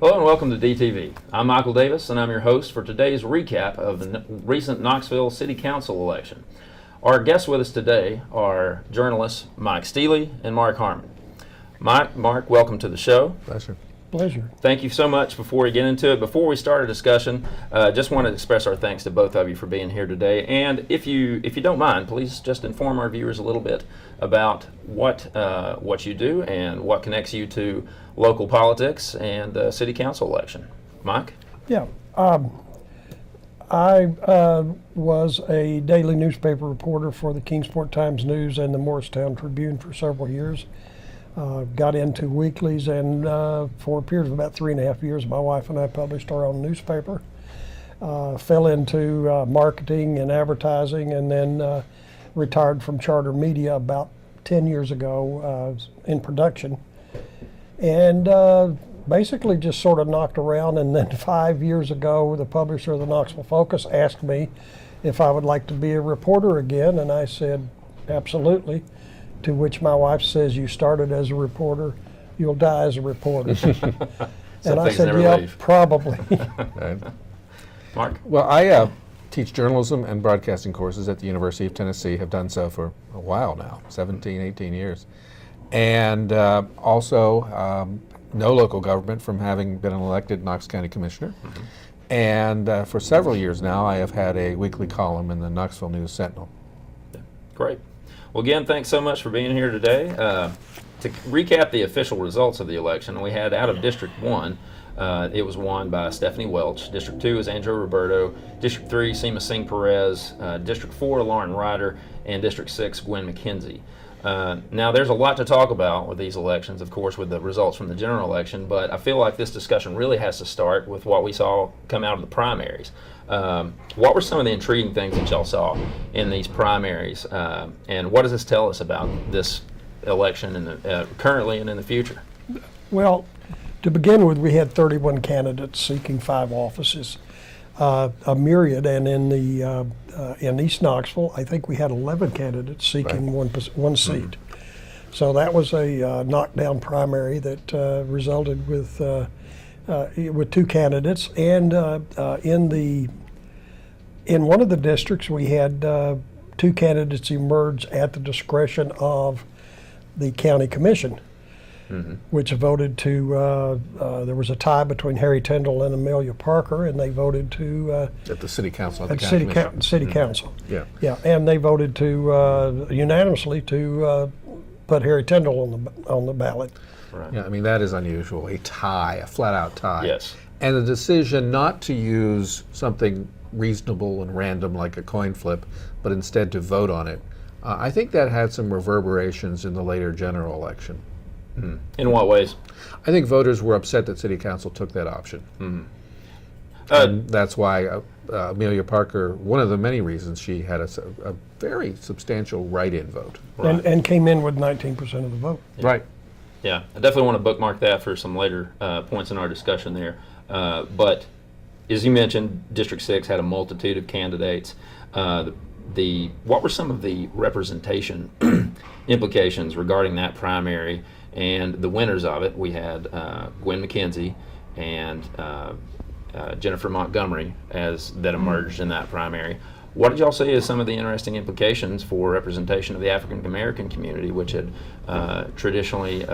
Hello and welcome to DTV. I'm Michael Davis and I'm your host for today's recap of the recent Knoxville City Council election. Our guests with us today are journalists Mike Steely and Mark Harmon. Mark, welcome to the show. Pleasure. Pleasure. Thank you so much. Before we get into it, before we start a discussion, just want to express our thanks to both of you for being here today. And if you don't mind, please just inform our viewers a little bit about what you do and what connects you to local politics and the city council election. Mike? Yeah. I was a daily newspaper reporter for the Kingsport Times News and the Morristown Tribune for several years. Got into weeklies, and for a period of about 3.5 years, my wife and I published our own newspaper. Fell into marketing and advertising, and then retired from Charter Media about 10 years ago in production. And basically just sort of knocked around, and then 5 years ago, the publisher of the Knoxville Focus asked me if I would like to be a reporter again, and I said, absolutely. To which my wife says, you started as a reporter, you'll die as a reporter. And I said, yeah, leave. Probably. Right. Mark? Well, I teach journalism and broadcasting courses at the University of Tennessee, have done so for a while now, 17, 18 years. And also no local government from having been an elected Knox County Commissioner. Mm-hmm. And for several years now, I have had a weekly column in the Knoxville News Sentinel. Yeah. Great. Well, again, thanks so much for being here today. To recap the official results of the election, we had out of District 1, it was won by Stephanie Welch. District 2 is Andrew Roberto. District 3, Seema Singh Perez. District 4, Lauren Ryder. And District 6, Gwen McKenzie. Now, there's a lot to talk about with these elections, of course, with the results from the general election, but I feel like this discussion really has to start with what we saw come out of the primaries. What were some of the intriguing things that y'all saw in these primaries, and what does this tell us about this election in the, currently and in the future? Well, to begin with, we had 31 candidates seeking 5 offices, a myriad, and in East Knoxville, I think we had 11 candidates seeking one seat. So that was a knockdown primary that resulted with 2 candidates, and in one of the districts we had 2 candidates emerge at the discretion of the county commission, which voted to, there was a tie between Harry Tyndall and Amelia Parker, and they voted to at the city council. At the city council. Yeah. Yeah, and they voted to unanimously to put Harry Tyndall on the ballot. Right. Yeah, I mean, that is unusual, a tie, a flat-out tie. Yes. And the decision not to use something reasonable and random like a coin flip, but instead to vote on it, I think that had some reverberations in the later general election. Mm-hmm. In what ways? I think voters were upset that city council took that option. Mm-hmm. And that's why Amelia Parker, one of the many reasons she had a very substantial write-in vote. Right. And came in with 19% of the vote. Yeah. Right. Yeah, I definitely want to bookmark that for some later points in our discussion there. But as you mentioned, District 6 had a multitude of candidates. What were some of the representation implications regarding that primary and the winners of it? We had Gwen McKenzie and Jennifer Montgomery that emerged in that primary. What did y'all see as some of the interesting implications for representation of the African American community, which had traditionally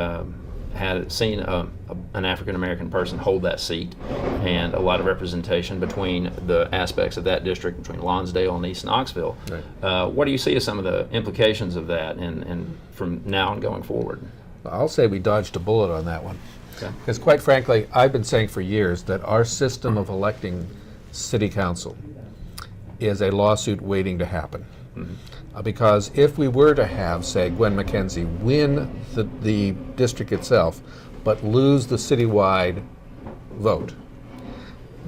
had seen an African American person hold that seat, and a lot of representation between the aspects of that district, between Lonsdale and East Knoxville? Right. What do you see as some of the implications of that and from now and going forward? I'll say we dodged a bullet on that one. Okay. Because quite frankly, I've been saying for years that our system of electing city council is a lawsuit waiting to happen. Mm-hmm. Because if we were to have, say, Gwen McKenzie win the district itself, but lose the citywide vote,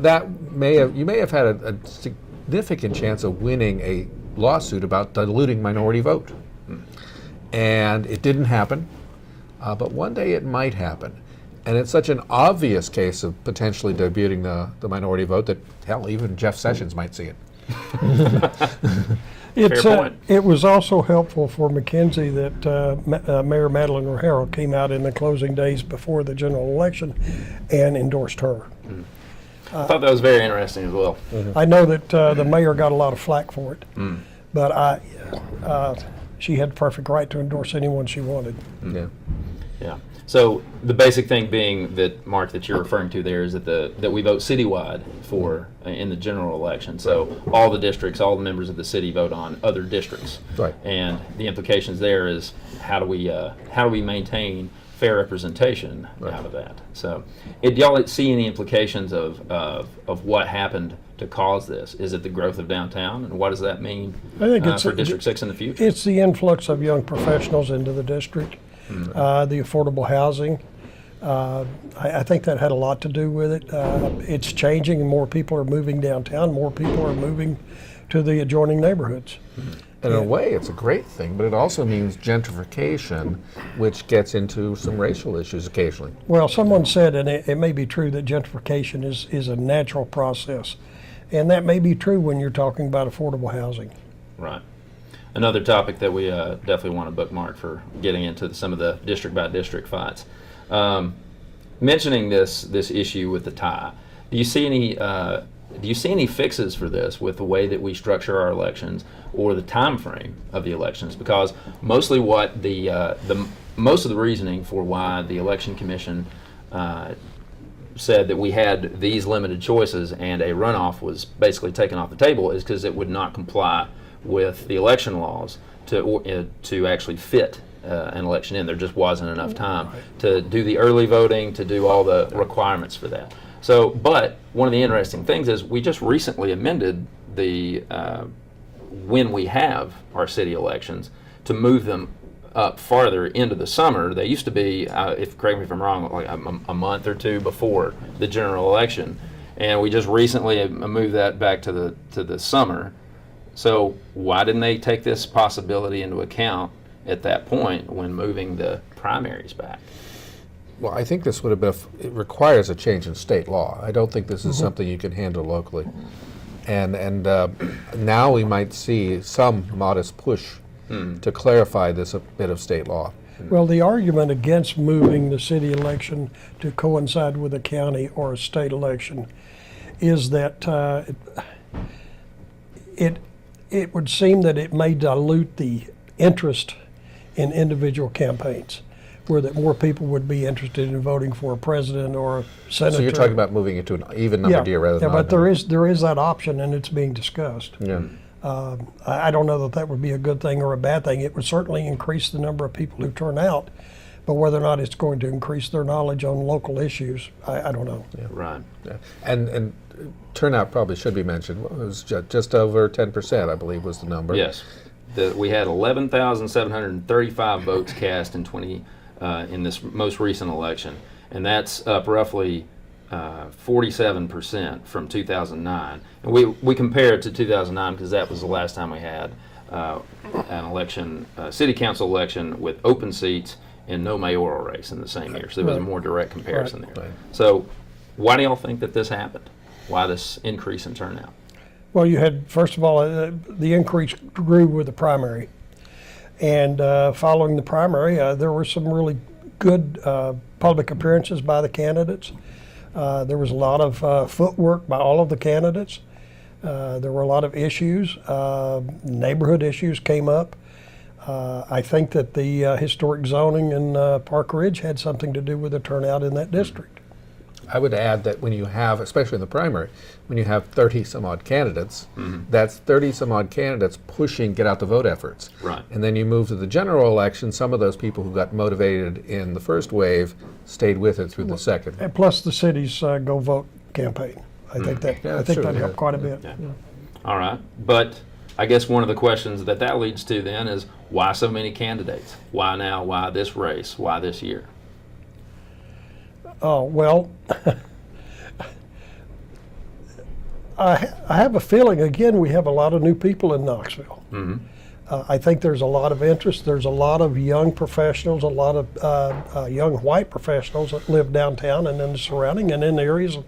you may have had a significant chance of winning a lawsuit about diluting minority vote. Mm-hmm. And it didn't happen, but one day it might happen. And it's such an obvious case of potentially diluting the minority vote that, hell, even Jeff Sessions might see it. Fair point. It was also helpful for McKenzie that Mayor Madeline O'Hara came out in the closing days before the general election and endorsed her. I thought that was very interesting as well. I know that the mayor got a lot of flack for it, but she had the perfect right to endorse anyone she wanted. Yeah. Yeah. So the basic thing being that, Mark, that you're referring to there is that we vote citywide for in the general election. So all the districts, all the members of the city vote on other districts. Right. And the implications there is how do we maintain fair representation out of that? So, do y'all see any implications of what happened to cause this? Is it the growth of downtown, and what does that mean I think it's for District 6 in the future? It's the influx of young professionals into the district, the affordable housing. I think that had a lot to do with it. It's changing, and more people are moving downtown. More people are moving to the adjoining neighborhoods. In a way, it's a great thing, but it also means gentrification, which gets into some racial issues occasionally. Well, someone said, and it may be true, that gentrification is a natural process. And that may be true when you're talking about affordable housing. Right. Another topic that we definitely want to bookmark for getting into some of the district by district fights. Mentioning this issue with the tie, do you see any fixes for this with the way that we structure our elections or the time frame of the elections? Because mostly what most of the reasoning for why the Election Commission said that we had these limited choices and a runoff was basically taken off the table is because it would not comply with the election laws to actually fit an election in. There just wasn't enough time to do the early voting, to do all the requirements for that. So, but one of the interesting things is we just recently amended the when we have our city elections to move them up farther into the summer. They used to be, correct me if I'm wrong, like a month or two before the general election, and we just recently moved that back to the summer. So why didn't they take this possibility into account at that point when moving the primaries back? Well, I think this would have been, it requires a change in state law. I don't think this is something you can handle locally. And now we might see some modest push to clarify this a bit of state law. Well, the argument against moving the city election to coincide with a county or a state election is that it would seem that it may dilute the interest in individual campaigns, where that more people would be interested in voting for a president or a senator. So you're talking about moving it to an even number deal rather than but odd there is that option, and it's being discussed. Yeah. I don't know that would be a good thing or a bad thing. It would certainly increase the number of people who turn out, but whether or not it's going to increase their knowledge on local issues, I don't know. Yeah. Right. Yeah. And turnout probably should be mentioned. It was just over 10%, I believe, was the number. Yes. We had 11,735 votes cast in this most recent election, and that's up roughly 47% from 2009. And we compare it to 2009 because that was the last time we had an election, city council election with open seats and no mayoral race in the same year. So there was a more direct comparison there. Right. So why do y'all think that this happened? Why this increase in turnout? Well, you had, first of all, the increase grew with the primary. And following the primary, there were some really good public appearances by the candidates. There was a lot of footwork by all of the candidates. There were a lot of issues. Neighborhood issues came up. I think that the historic zoning in Park Ridge had something to do with the turnout in that district. I would add that when you have, especially in the primary, when you have 30 some odd candidates, that's 30 some odd candidates pushing get out the vote efforts. Right. And then you move to the general election, some of those people who got motivated in the first wave stayed with it through the second. And plus the city's Go Vote campaign. I think that helped quite a bit. Yeah. All right. But I guess one of the questions that leads to then is why so many candidates? Why now? Why this race? Why this year? Oh, well, I have a feeling, again, we have a lot of new people in Knoxville. I think there's a lot of interest. There's a lot of young professionals, a lot of young white professionals that live downtown and in the surrounding and in the areas,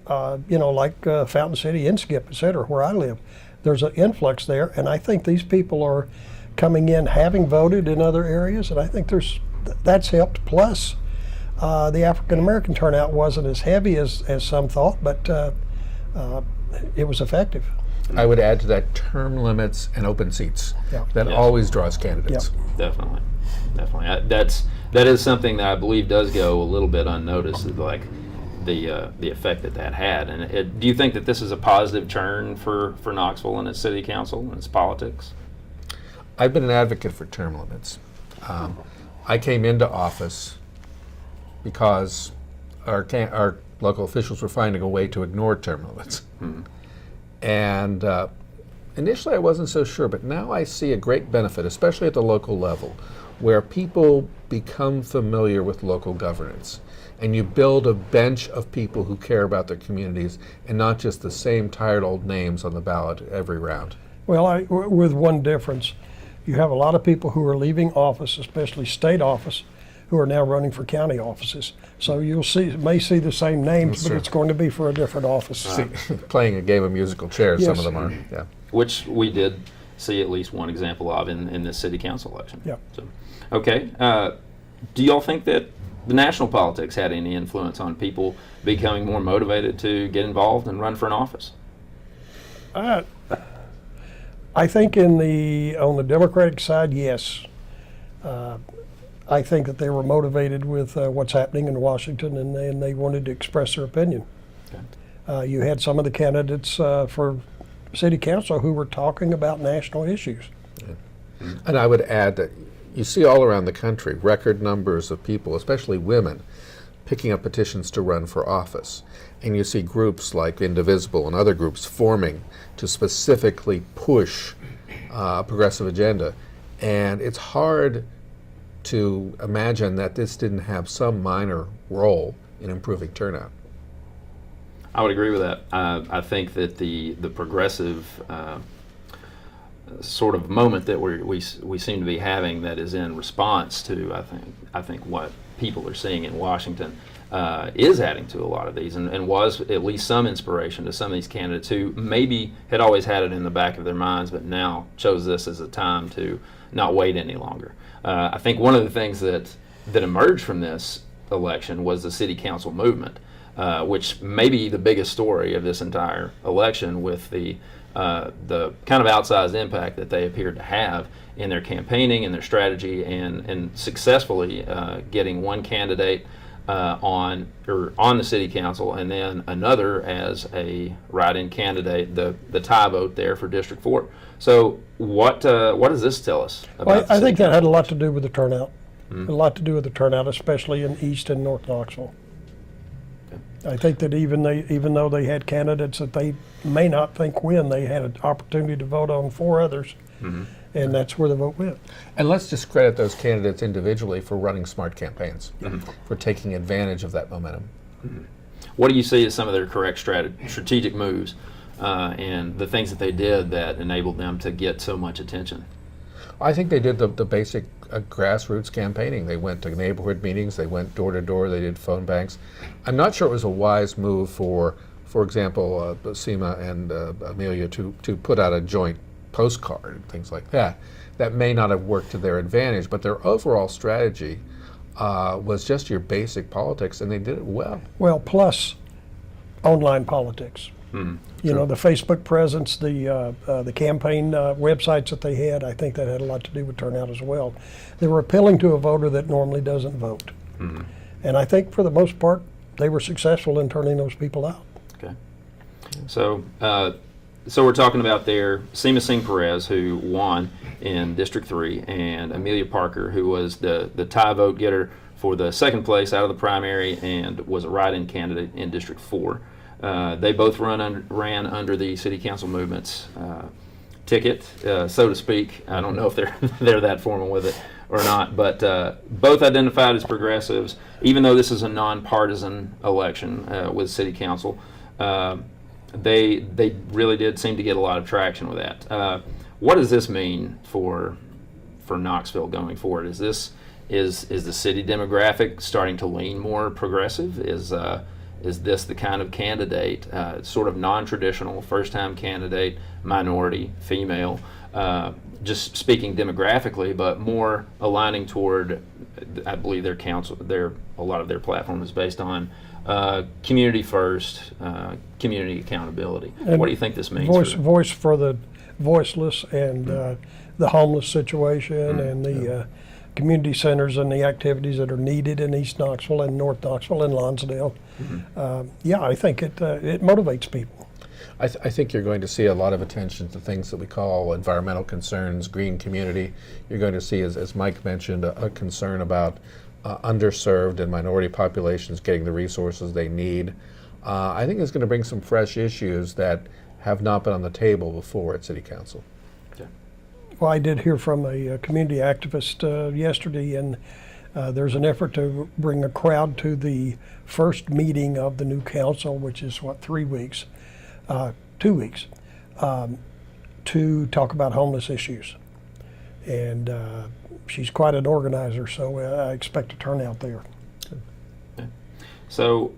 like Fountain City, Inskip, et cetera, where I live. there's an influx there, and I think these people are coming in having voted in other areas, and I think that's helped. Plus, the African American turnout wasn't as heavy as some thought, but it was effective. I would add to that term limits and open seats. Yeah. That Yes. always draws candidates. Definitely. That is something that I believe does go a little bit unnoticed, like the effect that had. And do you think that this is a positive turn for Knoxville and its city council and its politics? I've been an advocate for term limits. I came into office because our local officials were finding a way to ignore term limits. And initially I wasn't so sure, but now I see a great benefit, especially at the local level, where people become familiar with local governance. And you build a bench of people who care about their communities and not just the same tired old names on the ballot every round. Well, with one difference. You have a lot of people who are leaving office, especially state office, who are now running for county offices. So may see the same names, but Sure. it's going to be for a different office. Playing a game of musical chairs, some Yes. of them are. Yeah. Which we did see at least one example of in this city council election. Yeah. So, okay. Do y'all think that the national politics had any influence on people becoming more motivated to get involved and run for an office? I think on the Democratic side, yes. I think that they were motivated with what's happening in Washington, and they wanted to express their opinion. Okay. You had some of the candidates for city council who were talking about national issues. And I would add that you see all around the country record numbers of people, especially women, picking up petitions to run for office. And you see groups like Indivisible and other groups forming to specifically push a progressive agenda. And it's hard to imagine that this didn't have some minor role in improving turnout. I would agree with that. I think that the progressive sort of moment that we seem to be having, that is in response to I think what people are seeing in Washington, is adding to a lot of these, and was at least some inspiration to some of these candidates who maybe had always had it in the back of their minds, but now chose this as a time to not wait any longer. I think one of the things that emerged from this election was the city council movement, which may be the biggest story of this entire election, with the kind of outsized impact that they appeared to have in their campaigning and their strategy, and successfully getting one candidate on the city council, and then another as a write-in candidate, the tie vote there for District 4. So what does this tell us about Well, the I city think that council? had a lot to do with the turnout. A lot to do with the turnout, especially in East and North Knoxville. I think that even though they had candidates that they may not think win, they had an opportunity to vote on 4 others, and that's where the vote went. And let's just credit those candidates individually for running smart campaigns, for taking advantage of that momentum. What do you see as some of their correct strategic moves and the things that they did that enabled them to get so much attention? I think they did the basic grassroots campaigning. They went to neighborhood meetings, they went door to door, they did phone banks. I'm not sure it was a wise move for example, Seema and Amelia to put out a joint postcard and things like that. That may not have worked to their advantage, but their overall strategy was just your basic politics, and they did it well. Well, plus online politics. You know, the Facebook presence, the campaign websites that they had, I think that had a lot to do with turnout as well. They were appealing to a voter that normally doesn't vote. And I think for the most part, they were successful in turning those people out. Okay. So we're talking about there Seema Singh Perez, who won in District 3, and Amelia Parker, who was the tie vote getter for the second place out of the primary and was a write-in candidate in District 4. They both ran under the city council movement's ticket, so to speak. I don't know if they're that formal with it or not, but both identified as progressives. Even though this is a nonpartisan election with city council, they really did seem to get a lot of traction with that. What does this mean for Knoxville going forward? Is the city demographic starting to lean more progressive? is this the kind of candidate, sort of non-traditional, first-time candidate, minority, female, just speaking demographically, but more aligning toward, I believe their council, a lot of their platform is based on community first, community accountability. And what do you think this means? Voice for the voiceless and the homeless situation and the community centers and the activities that are needed in East Knoxville and North Knoxville and Lonsdale. Yeah, I think it motivates people. I think you're going to see a lot of attention to things that we call environmental concerns, green community. You're going to see, as Mike mentioned, a concern about underserved and minority populations getting the resources they need. I think it's going to bring some fresh issues that have not been on the table before at City Council. Well, I did hear from a community activist yesterday, and there's an effort to bring a crowd to the first meeting of the new council, which is 3 weeks, 2 weeks, to talk about homeless issues. And she's quite an organizer, so I expect a turnout there. So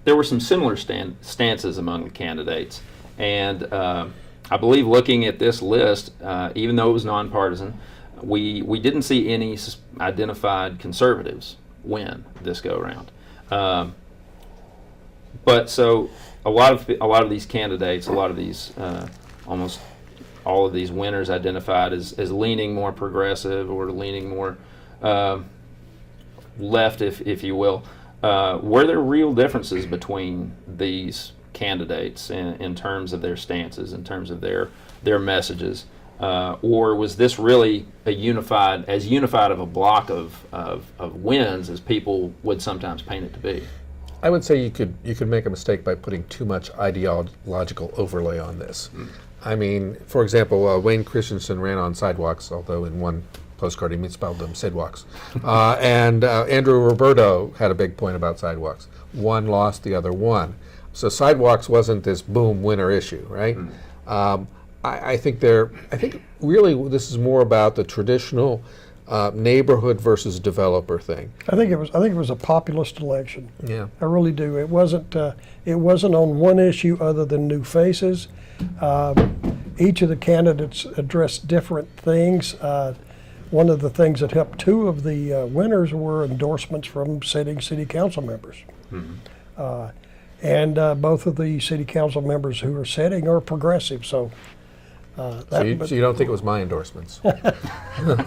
there were some similar stances among the candidates, and I believe looking at this list, even though it was nonpartisan, we didn't see any identified conservatives win this go around. But so a lot of these candidates, a lot of these almost all of these winners identified as leaning more progressive or leaning more left, if you will. Were there real differences between these candidates in terms of their stances, in terms of their messages, or was this really as unified of a block of wins as people would sometimes paint it to be? I would say you could make a mistake by putting too much ideological overlay on this. I mean, for example, Wayne Christensen ran on sidewalks, although in one postcard he misspelled them sidewalks. And Andrew Roberto had a big point about sidewalks. One lost, the other won. So sidewalks wasn't this boom winner issue, right? I think really this is more about the traditional neighborhood versus developer thing. I think it was a populist election. Yeah, I really do. It wasn't on one issue other than new faces. Each of the candidates addressed different things. One of the things that helped two of the winners were endorsements from sitting city council members. And both of the city council members who are sitting are progressive. So so you don't think it was my endorsements?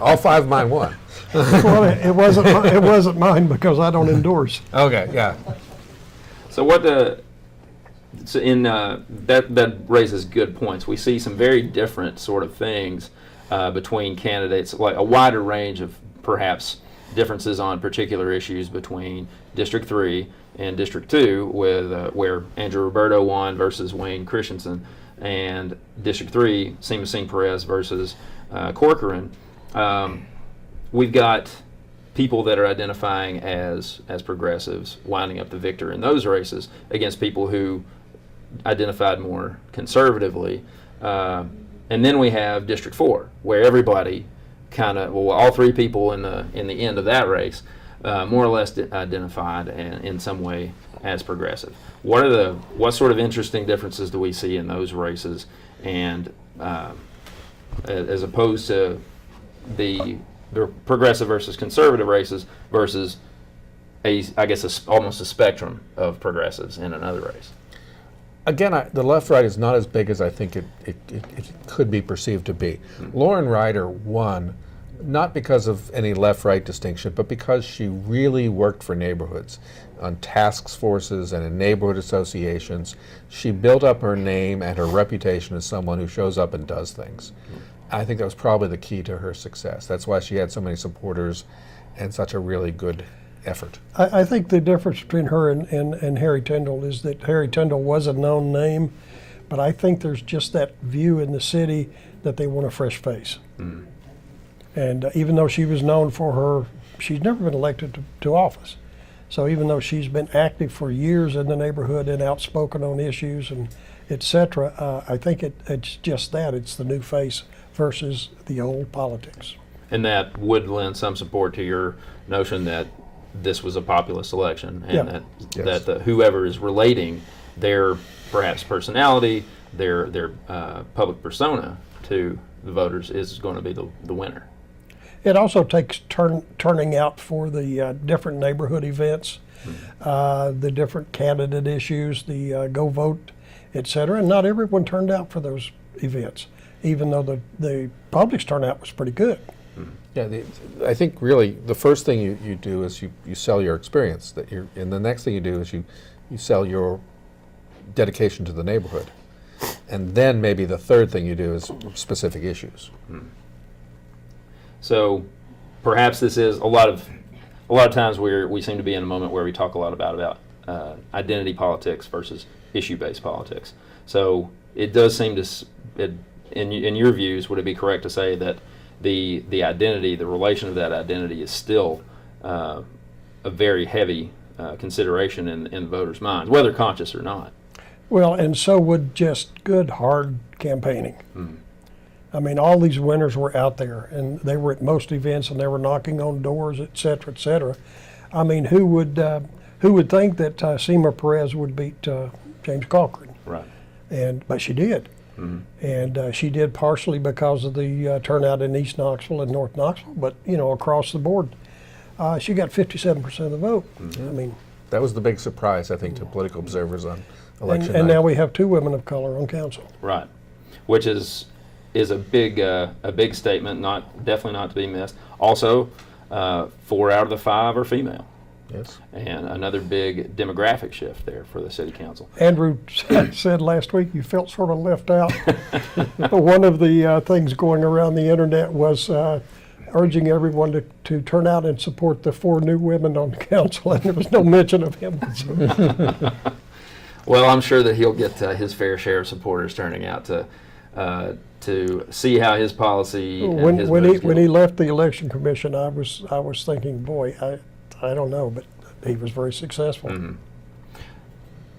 All 5 of mine won. well, it wasn't mine because I don't endorse. Okay, yeah. So that raises good points. We see some very different sort of things between candidates, like a wider range of perhaps differences on particular issues between District 3 and District 2, with where Andrew Roberto won versus Wayne Christensen, and District 3, Seema Singh Perez versus Corcoran. We've got people that are identifying as progressives winding up the victor in those races against people who identified more conservatively. And then we have District 4, where everybody all 3 people in the end of that race more or less identified in some way as progressive. What sort of interesting differences do we see in those races, and as opposed to the progressive versus conservative races versus almost a spectrum of progressives in another race? Again, the left-right is not as big as I think it could be perceived to be. Lauren Ryder won not because of any left-right distinction, but because she really worked for neighborhoods on task forces and in neighborhood associations. She built up her name and her reputation as someone who shows up and does things. I think that was probably the key to her success. That's why she had so many supporters and such a really good effort. I think the difference between her and Harry Tindall is that Harry Tindall was a known name, but I think there's just that view in the city that they want a fresh face. And even though she was known for she's never been elected to office. So even though she's been active for years in the neighborhood and outspoken on issues and et cetera, I think it's just that. It's the new face versus the old politics. And that would lend some support to your notion that this was a populist election, and Yeah. that whoever is relating their perhaps personality, their public persona to the voters is going to be the winner. It also takes turning out for the different neighborhood events, the different candidate issues, the go vote, et cetera. And not everyone turned out for those events, even though the public's turnout was pretty good. Yeah, I think really the first thing you do is you sell your experience, and the next thing you do is you sell your dedication to the neighborhood. And then maybe the third thing you do is specific issues. So perhaps this is a lot of times we seem to be in a moment where we talk a lot about identity politics versus issue-based politics. So it does seem in your views, would it be correct to say that the identity, the relation of that identity is still a very heavy consideration in voters' minds, whether conscious or not? Well, and so would just good, hard campaigning. I mean, all these winners were out there, and they were at most events, and they were knocking on doors, et cetera, et cetera. I mean, who would think that Seema Perez would beat James Cochran? Right. But she did. And she did partially because of the turnout in East Knoxville and North Knoxville, but across the board, she got 57% of the vote. I mean, that was the big surprise, I think, to political observers on election night. And now we have 2 women of color on council. Right, which is a big statement, definitely not to be missed. Also, 4 out of the 5 are female. Yes. And another big demographic shift there for the city council. Andrew said last week you felt sort of left out. One of the things going around the internet was urging everyone to turn out and support the 4 new women on the council, and there was no mention of him. Well, I'm sure that he'll get his fair share of supporters turning out to see how his policy and his moves when go. he left the election commission, I was thinking, boy, I don't know, but he was very successful.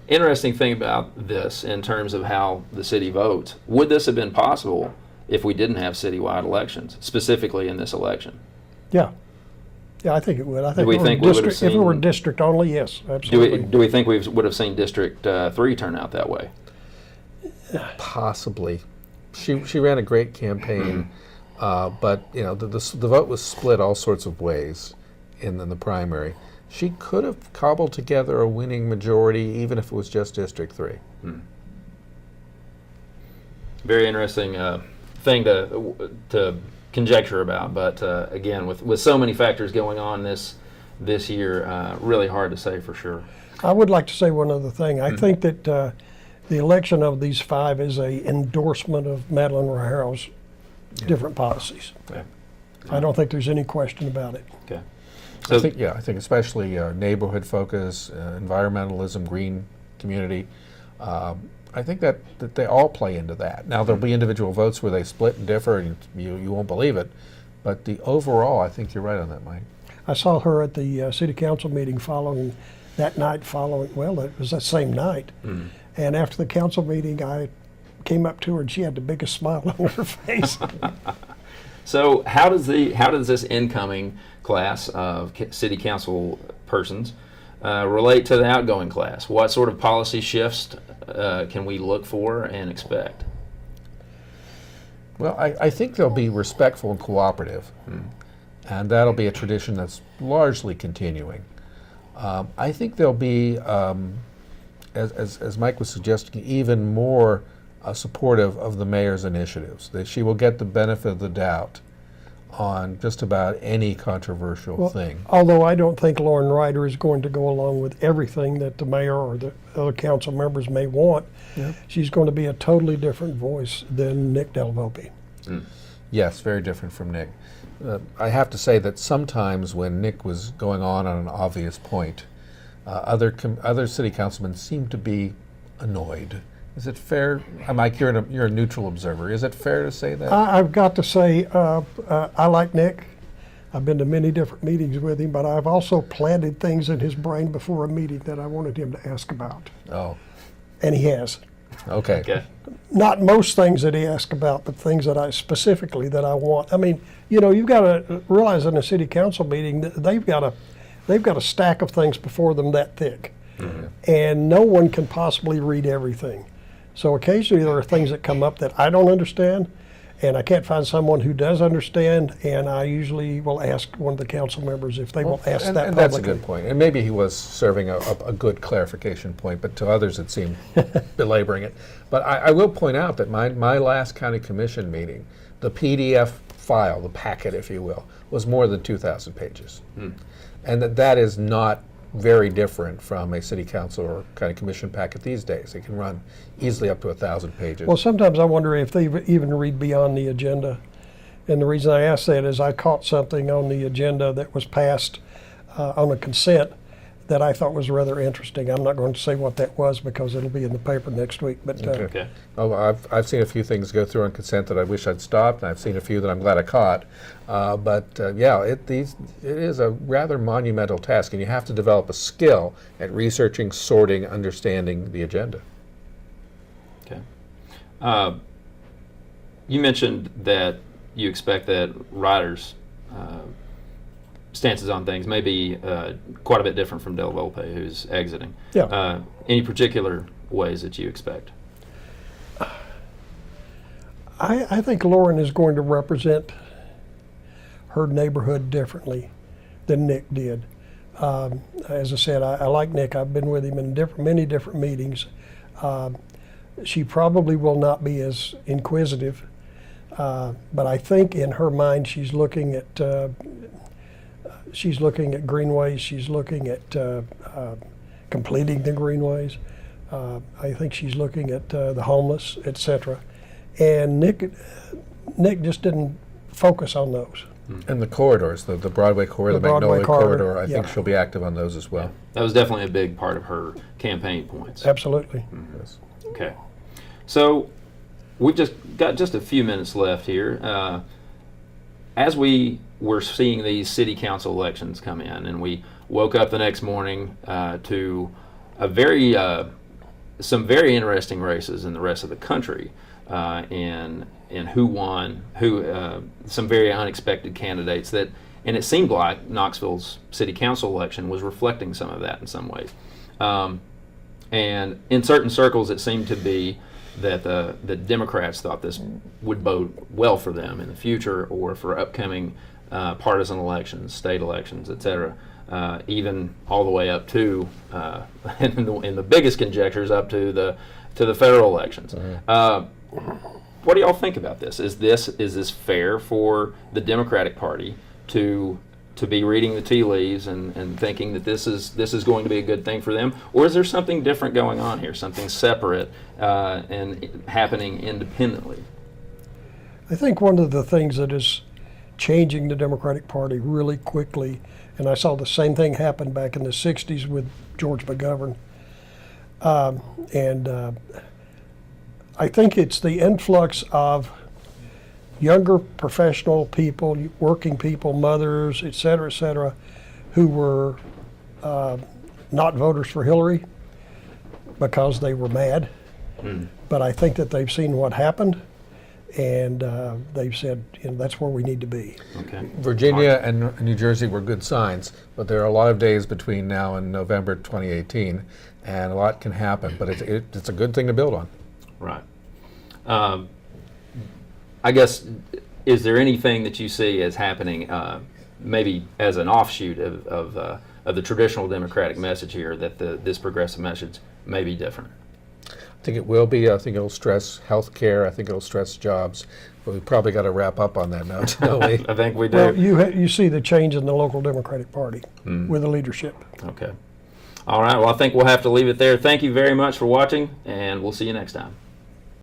Interesting thing about this in terms of how the city votes, would this have been possible if we didn't have citywide elections, specifically in this election? Yeah, I think it would. I think, Do we think we would have if it were district only, yes, absolutely. Do we think we would have seen District 3 turn out that way? Possibly. She ran a great campaign, but the vote was split all sorts of ways in the primary. She could have cobbled together a winning majority even if it was just District 3. Very interesting thing to conjecture about, but again, with so many factors going on this year, really hard to say for sure. I would like to say one other thing. I think that the election of these 5 is a endorsement of Madeline Raharo's different policies. Okay. I don't think there's any question about it. Okay. I think especially neighborhood focus, environmentalism, green community. I think that they all play into that. Now there'll be individual votes where they split and differ, and you won't believe it. But the overall, I think you're right on that, Mike. I saw her at the city council meeting following. Well, it was that same night. And after the council meeting, I came up to her and she had the biggest smile on her face. So how does this incoming class of city council persons relate to the outgoing class? What sort of policy shifts can we look for and expect? Well, I think they'll be respectful and cooperative, and that'll be a tradition that's largely continuing. I think they'll be, as Mike was suggesting, even more supportive of the mayor's initiatives. That she will get the benefit of the doubt on just about any controversial thing. Although I don't think Lauren Ryder is going to go along with everything that the mayor or the other council members may want. She's going to be a totally different voice than Nick Delvolpe. Yes, very different from Nick. I have to say that sometimes when Nick was going on an obvious point, other city councilmen seemed to be annoyed. Is it fair, Mike, you're a neutral observer, is it fair to say that? I've got to say, I like Nick. I've been to many different meetings with him, but I've also planted things in his brain before a meeting that I wanted him to ask about. Oh. And he has. Okay. Not most things that he asked about, but things that I want. I mean, you've got to realize in a city council meeting that they've got they've got a stack of things before them that thick. And no one can possibly read everything. So occasionally there are things that come up that I don't understand, and I can't find someone who does understand, and I usually will ask one of the council members if they will ask and, that and publicly. that's a good point. And maybe he was serving a good clarification point, but to others it seemed belaboring it. But I will point out that my last county commission meeting, the PDF file, the packet, if you will, was more than 2,000 pages. And that is not very different from a city council or county commission packet these days. It can run easily up to 1,000 pages. Well, sometimes I wonder if they even read beyond the agenda. And the reason I ask that is I caught something on the agenda that was passed on a consent that I thought was rather interesting. I'm not going to say what that was because it'll be in the paper next week. But Okay. Oh, I've seen a few things go through on consent that I wish I'd stopped, and I've seen a few that I'm glad I caught. Yeah, it is a rather monumental task, and you have to develop a skill at researching, sorting, understanding the agenda. Okay. You mentioned that you expect that riders' stances on things may be quite a bit different from Del Volpe, who's exiting. Yeah. Any particular ways that you expect? I think Lauren is going to represent her neighborhood differently than Nick did. As I said, I like Nick. I've been with him in many different meetings. She probably will not be as inquisitive, but I think in her mind she's looking at greenways. She's looking at completing the greenways. I think she's looking at the homeless, etc. And Nick just didn't focus on those. And the corridors, the Broadway corridor, the Broadway Magnolia corridor, I think yeah. she'll be active on those as well. That was definitely a big part of her campaign points. Absolutely. Yes. Okay. So we've just got a few minutes left here. As we were seeing these city council elections come in, and we woke up the next morning to some very interesting races in the rest of the country, and who won, some very unexpected candidates and it seemed like Knoxville's city council election was reflecting some of that in some ways. And in certain circles, it seemed to be that the Democrats thought this would bode well for them in the future or for upcoming partisan elections, state elections, et cetera, even all the way up to, in the biggest conjectures, up to the federal elections. What do y'all think about this? Is this fair for the Democratic Party to be reading the tea leaves and thinking that this is going to be a good thing for them, or is there something different going on here, something separate and happening independently? I think one of the things that is changing the Democratic Party really quickly, and I saw the same thing happen back in the 60s with George McGovern, I think it's the influx of younger professional people, working people, mothers, et cetera, who were not voters for Hillary because they were mad. But I think that they've seen what happened, and they've said, that's where we need to be. Okay. Virginia and New Jersey were good signs, but there are a lot of days between now and November 2018, and a lot can happen, but it's a good thing to build on. Right. I guess, is there anything that you see as happening, maybe as an offshoot of the traditional Democratic message here, that this progressive message may be different? I think it will be. I think it'll stress health care. I think it'll stress jobs. But we probably got to wrap up on that note, don't we? I think we do. Well, you see the change in the local Democratic Party with the leadership. Okay. All right. Well, I think we'll have to leave it there. Thank you very much for watching, and we'll see you next time.